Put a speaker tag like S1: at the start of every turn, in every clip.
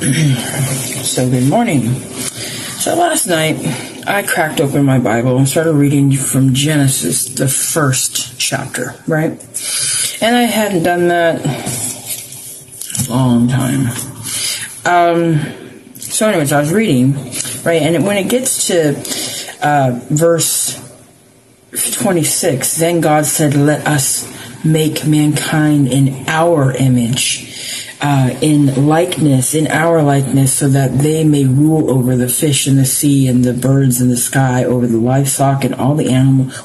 S1: So good morning. So last night I cracked open my Bible and started reading from Genesis, the first chapter, right? And I hadn't done that a long time. So anyways, I was reading, right? And when it gets to verse 26, then God said, "Let us make mankind in our image, in our likeness, so that they may rule over the fish in the sea and the birds in the sky, over the livestock and all the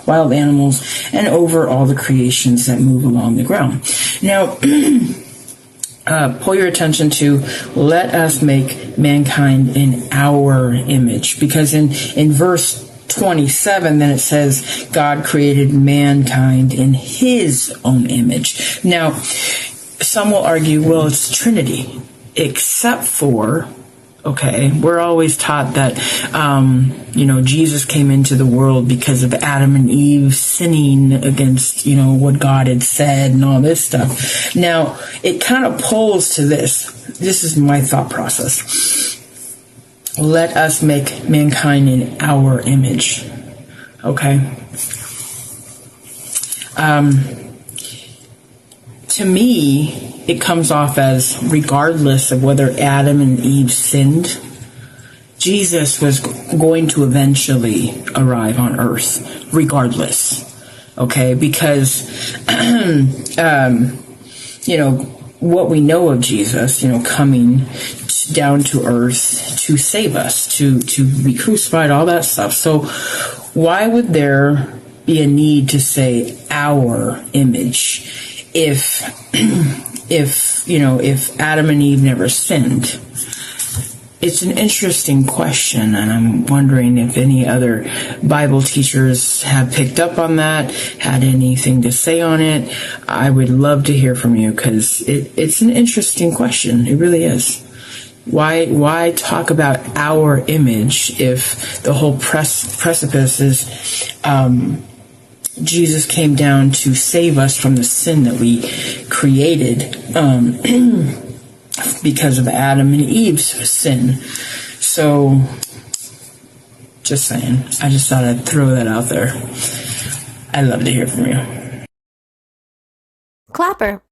S1: wild animals, and over all the creations that move along the ground." Now, pull your attention to "let us make mankind in our image," because in verse 27, then it says God created mankind in his own image. Now, some will argue, well, it's Trinity, except for, okay, we're always taught that, Jesus came into the world because of Adam and Eve sinning against, what God had said and all this stuff. Now, it kind of pulls to this. This is my thought process. Let us make mankind in our image. Okay? To me, it comes off as regardless of whether Adam and Eve sinned, Jesus was going to eventually arrive on earth, regardless. Okay? Because, what we know of Jesus, coming down to earth to save us, to be crucified, all that stuff. So why would there be a need to say our image if Adam and Eve never sinned? It's an interesting question, and I'm wondering if any other Bible teachers have picked up on that, had anything to say on it. I would love to hear from you, because it's an interesting question. It really is. Why talk about our image if the whole precipice is Jesus came down to save us from the sin that we created because of Adam and Eve's sin? So, just saying. I just thought I'd throw that out there. I'd love to hear from you.
S2: Clapper.